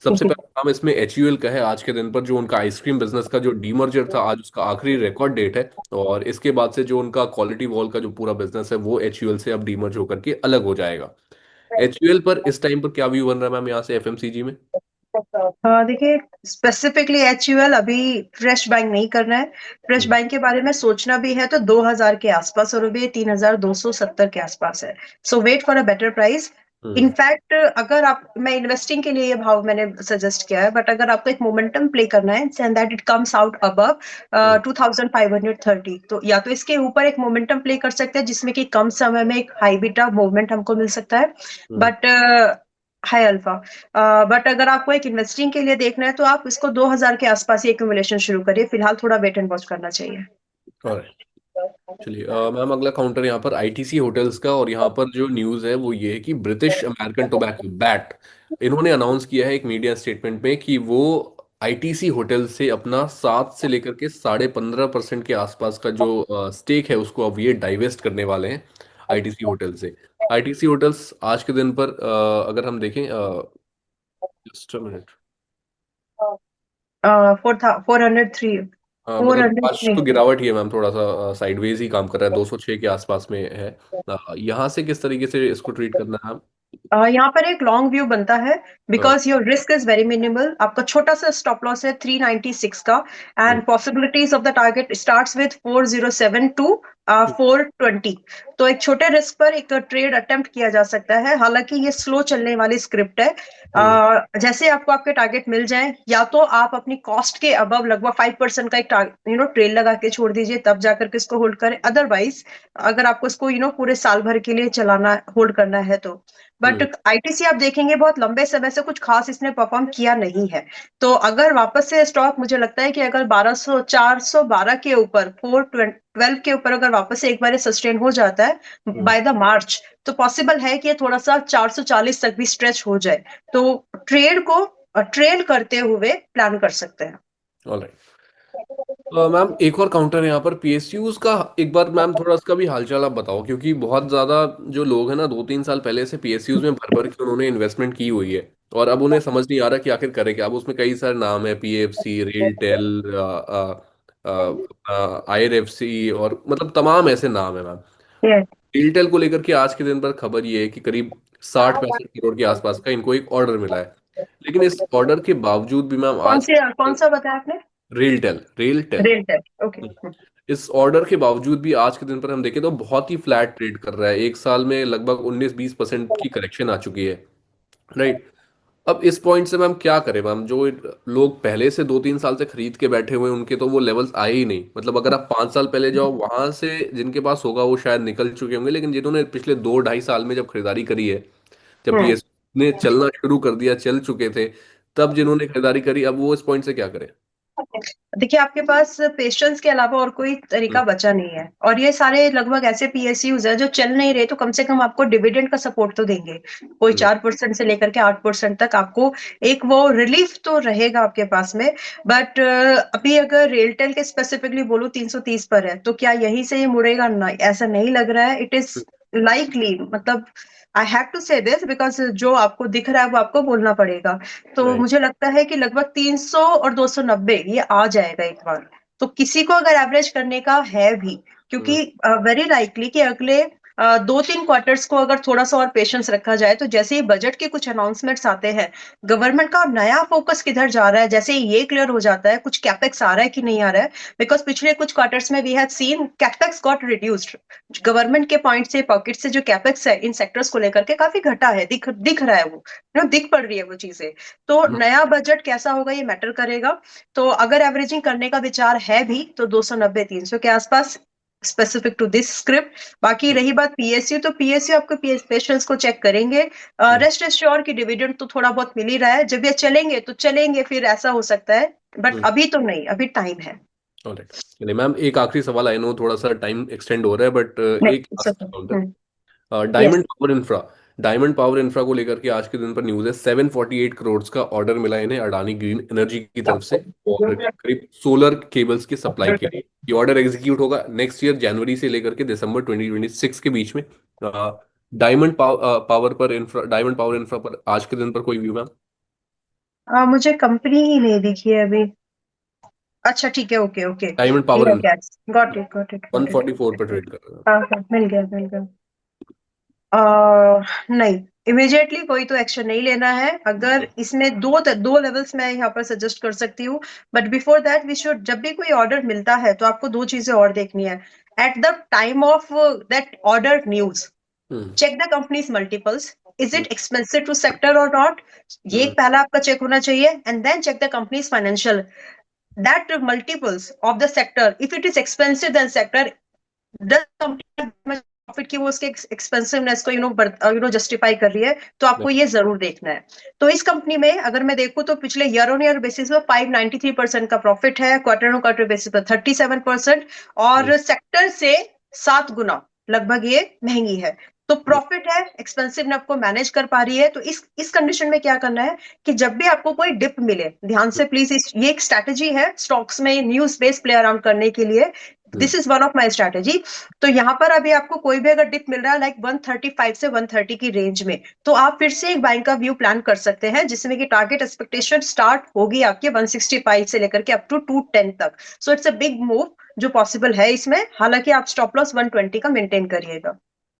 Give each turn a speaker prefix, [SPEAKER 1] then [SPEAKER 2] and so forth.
[SPEAKER 1] सबसे पहले नाम इसमें एचयूएल का है। आज के दिन पर जो उनका आइसक्रीम बिजनेस का जो डीमर्जर था, आज उसका आखिरी रिकॉर्ड डेट है। और इसके बाद से जो उनका क्वालिटी वॉल का जो पूरा बिजनेस है वो एचयूएल से अब डीमर्ज होकर के अलग हो जाएगा। एचयूएल पर इस टाइम पर क्या व्यू बन रहा है मैम यहाँ से एफएमसीजी में?
[SPEAKER 2] हाँ देखिए, स्पेसिफिकली एचयूएल अभी फ्रेश बाइंग नहीं करना है। फ्रेश
[SPEAKER 1] हम्म।
[SPEAKER 2] बाइंग के बारे में सोचना भी है तो 2000 के आसपास, और अभी 3270 के आसपास है। So wait for a better price.
[SPEAKER 1] Hmm.
[SPEAKER 2] In fact अगर आप, मैं इन्वेस्टिंग के लिए ये भाव मैंने सजेस्ट किया है, बट अगर आपको एक मोमेंटम प्ले करना है and that it comes out above
[SPEAKER 1] hmm.
[SPEAKER 2] 2530, तो या तो इसके ऊपर एक मोमेंटम प्ले कर सकते हैं जिसमें कि कम समय में एक हाई बीटा मूवमेंट हमको मिल सकता है,
[SPEAKER 1] hmm.
[SPEAKER 2] But high alpha. But अगर आपको एक इन्वेस्टिंग के लिए देखना है तो आप इसको 2000 के आसपास ही एक्यूमुलेशन शुरू करिए। फिलहाल थोड़ा वेट एंड वॉच करना चाहिए।
[SPEAKER 1] और चलिए मैम, अगला काउंटर यहाँ पर आईटीसी होटल्स का। और यहाँ पर जो न्यूज़ है वो ये है कि ब्रिटिश अमेरिकन टोबैको बैट इन्होंने अनाउंस किया है एक मीडिया स्टेटमेंट में कि वो आईटीसी होटल से अपना 7 से लेकर के 15.5% के आसपास का जो स्टेक है उसको अब ये डाइवेस्ट करने वाले हैं आईटीसी होटल से। आईटीसी होटल्स आज के दिन पर अगर हम देखें, जस्ट अ मिनट।
[SPEAKER 2] फोर था 403।
[SPEAKER 1] हाँ
[SPEAKER 2] फोर
[SPEAKER 1] मतलब
[SPEAKER 2] हंड्रेड
[SPEAKER 1] आज
[SPEAKER 2] थ्री
[SPEAKER 1] तो गिरावट ही है मैम, थोड़ा सा साइडवेज ही काम कर रहा है, 206 के आसपास में है। यहाँ से किस तरीके से इसको ट्रीट करना है?
[SPEAKER 2] यहाँ पर एक लॉन्ग व्यू बनता है,
[SPEAKER 1] हाँ।
[SPEAKER 2] Because your risk is very minimal. आपका छोटा सा स्टॉप लॉस है 396 का,
[SPEAKER 1] hmm.
[SPEAKER 2] And possibilities of the target starts with 4007 to 420। तो एक छोटे रिस्क पर एक ट्रेड अटेम्प्ट किया जा सकता है। हालांकि ये स्लो चलने वाली स्क्रिप्ट है।
[SPEAKER 1] हम्म।
[SPEAKER 2] जैसे आपको आपके टारगेट मिल जाए, या तो आप अपनी कॉस्ट के अबव लगभग 5% का एक ट्रेल लगा के छोड़ दीजिए, तब जाकर के इसको होल्ड करें। अदरवाइज अगर आपको इसको पूरे साल भर के लिए चलाना, होल्ड करना है तो। But
[SPEAKER 1] hmm.
[SPEAKER 2] आईटीसी आप देखेंगे बहुत लंबे समय से कुछ खास इसने परफॉर्म किया नहीं है। तो अगर वापस से स्टॉक, मुझे लगता है कि अगर 1200 412 के ऊपर, 412 के ऊपर अगर वापस से एक बार सस्टेन हो जाता है
[SPEAKER 1] हम्म।
[SPEAKER 2] बाय द मार्च, तो पॉसिबल है कि ये थोड़ा सा 440 तक भी स्ट्रेच हो जाए। तो ट्रेड को ट्रेल करते हुए प्लान कर सकते हैं।
[SPEAKER 1] ऑलराइट। मैम एक और काउंटर है यहाँ पर पीएसयूज का। एक बार मैम थोड़ा इसका भी हालचाल आप बताओ, क्योंकि बहुत ज़्यादा जो लोग हैं ना 2-3 साल पहले से पीएसयूज में भर भर के उन्होंने इन्वेस्टमेंट की हुई है। और अब उन्हें समझ नहीं आ रहा कि आखिर करे क्या। अब उसमें कई सारे नाम है, पीएफसी, रेलटेल, आईआरएफसी, और मतलब तमाम ऐसे नाम है मैम।
[SPEAKER 2] Yes.
[SPEAKER 1] रेलटेल को लेकर के आज के दिन पर खबर ये है कि करीब 60-65 करोड़ के आसपास का इनको एक ऑर्डर मिला है। लेकिन इस ऑर्डर के बावजूद भी मैम आज
[SPEAKER 2] कौन सा बताया आपने?
[SPEAKER 1] RailTel RailTel
[SPEAKER 2] RailTel, okay.
[SPEAKER 1] इस ऑर्डर के बावजूद भी आज के दिन पर हम देखें तो बहुत ही फ्लैट ट्रेड कर रहा है। एक साल में लगभग 19-20% की करेक्शन आ चुकी है। राइट। अब इस पॉइंट से मैम क्या करें मैम? जो लोग पहले से 2-3 साल से खरीद के बैठे हुए हैं उनके तो वो लेवल्स आए ही नहीं। मतलब अगर आप 5 साल पहले जाओ वहां से जिनके पास होगा वो शायद निकल चुके होंगे, लेकिन जिन्होंने पिछले 2-2.5 साल में जब खरीदारी करी है, जब
[SPEAKER 2] हम्म।
[SPEAKER 1] पीएस ने चलना शुरू कर दिया, चल चुके थे, तब जिन्होंने खरीदारी करी, अब वो इस पॉइंट से क्या करें?
[SPEAKER 2] देखिए, आपके पास पेशेंस के अलावा और कोई तरीका
[SPEAKER 1] हम्म।
[SPEAKER 2] बचा नहीं है, और ये सारे लगभग ऐसे पीएसयूज है जो चल नहीं रहे, तो कम से कम आपको डिविडेंड का सपोर्ट तो देंगे। कोई
[SPEAKER 1] हम्म।
[SPEAKER 2] 4% से लेकर के 8% तक आपको एक वो रिलीफ तो रहेगा आपके पास में। बट अभी अगर रेलटेल के स्पेसिफिकली बोलूं, 330 पर है, तो क्या यहीं से ये मुड़ेगा? नहीं, ऐसा नहीं लग रहा है। इट इज लाइकली, मतलब आई हैव टू से दिस बिकॉज जो आपको दिख रहा है वो आपको बोलना पड़ेगा। तो
[SPEAKER 1] राइट।
[SPEAKER 2] मुझे लगता है कि लगभग 300 और 290 ये आ जाएगा एक बार। तो किसी को अगर एवरेज करने का है भी,
[SPEAKER 1] हम्म।
[SPEAKER 2] क्योंकि वेरी लाइकली कि अगले 2-3 क्वार्टर्स को अगर थोड़ा सा और पेशेंस रखा जाए, तो जैसे ही बजट के कुछ अनाउंसमेंट्स आते हैं, गवर्नमेंट का नया फोकस किधर जा रहा है, जैसे ही ये क्लियर हो जाता है, कुछ कैपेक्स आ रहा है कि नहीं आ रहा है। बिकॉज पिछले कुछ क्वार्टर्स में we have seen capex got reduced. Government के पॉइंट से, पॉकेट से जो कैपेक्स है इन सेक्टर्स को लेकर के काफी घटा है, दिख रहा है वो, दिख पड़ रही है वो चीजें। तो
[SPEAKER 1] हम्म।
[SPEAKER 2] नया बजट कैसा होगा ये मैटर करेगा। तो अगर एवरेजिंग करने का विचार है भी तो 290-300 के आसपास, स्पेसिफिक टू दिस स्क्रिप्ट। बाकी रही बात पीएसयू, तो पीएसयू आपको पेशेंस को चेक करेंगे।
[SPEAKER 1] हम्म।
[SPEAKER 2] रेस्ट एश्योर की डिविडेंड तो थोड़ा बहुत मिल ही रहा है। जब ये चलेंगे तो चलेंगे, फिर ऐसा हो सकता है, बट
[SPEAKER 1] हम्म।
[SPEAKER 2] अभी तो नहीं, अभी टाइम है।
[SPEAKER 1] ऑलराइट। चलिए मैम, एक आखिरी सवाल, आई नो थोड़ा सा टाइम एक्सटेंड हो रहा है, बट
[SPEAKER 2] नहीं,
[SPEAKER 1] एक
[SPEAKER 2] it's
[SPEAKER 1] last
[SPEAKER 2] okay.
[SPEAKER 1] Counter.
[SPEAKER 2] Yes.
[SPEAKER 1] Diamond power infra. Diamond power infra को लेकर के आज के दिन पर न्यूज़ है 748 करोड़ का ऑर्डर मिला है इन्हें अडानी ग्रीन एनर्जी की तरफ से, और करीब सोलर केबल्स की सप्लाई के लिए। ये ऑर्डर एग्जीक्यूट होगा नेक्स्ट ईयर जनवरी से लेकर के दिसंबर 2026 के बीच में। डायमंड पावर पर इंफ्रा, डायमंड पावर इंफ्रा पर आज के दिन पर कोई व्यू मैम?
[SPEAKER 2] मुझे कंपनी ही नहीं दिखी है अभी। अच्छा ठीक है, okay okay,
[SPEAKER 1] diamond power
[SPEAKER 2] India
[SPEAKER 1] in
[SPEAKER 2] gas, got it got it
[SPEAKER 1] one
[SPEAKER 2] got it.
[SPEAKER 1] Forty four पे ट्रेड कर रहा है।
[SPEAKER 2] हाँ हाँ, मिल गया मिल गया। नहीं, इमीडिएटली कोई तो एक्शन नहीं लेना है। अगर इसमें दो लेवल्स मैं यहाँ पर सजेस्ट कर सकती हूँ, but before that we should, जब भी कोई ऑर्डर मिलता है तो आपको दो चीजें और देखनी है। At the time of that order news,
[SPEAKER 1] hmm.
[SPEAKER 2] check the company's multiples. Is
[SPEAKER 1] hmm.
[SPEAKER 2] it expensive to sector or not? ये
[SPEAKER 1] हम्म।
[SPEAKER 2] एक पहला आपका चेक होना चाहिए, and then check the company's financial, that multiples of the sector. If it is expensive than sector, does company profit की वो उसके एक्सपेंसिवनेस को जस्टिफाई कर रही है, तो आपको ये जरूर देखना है। तो इस कंपनी में अगर मैं देखूं तो पिछले ईयर ऑन ईयर बेसिस में 593% का प्रॉफिट है, क्वार्टर ऑन क्वार्टर बेसिस पर 37%,
[SPEAKER 1] हम्म।
[SPEAKER 2] और सेक्टर से 7 गुना लगभग ये महंगी है। तो प्रॉफिट है, एक्सपेंसिव आपको मैनेज कर पा रही है। तो इस कंडीशन में क्या करना है कि जब भी आपको कोई डिप मिले, ध्यान से प्लीज, ये एक स्ट्रैटेजी है स्टॉक्स में न्यूज बेस प्ले अराउंड करने के लिए।
[SPEAKER 1] Hmm.
[SPEAKER 2] This is one of my strategy. तो यहाँ पर अभी आपको कोई भी अगर डिप मिल रहा है लाइक 135 से 130 की रेंज में, तो आप फिर से एक बाइंग का व्यू प्लान कर सकते हैं, जिसमें कि टारगेट एक्सपेक्टेशन स्टार्ट होगी आपके 165 से लेकर के अप टू 210 तक। So it's a big move जो पॉसिबल है इसमें, हालांकि आप स्टॉप लॉस 120 का मेंटेन करिएगा।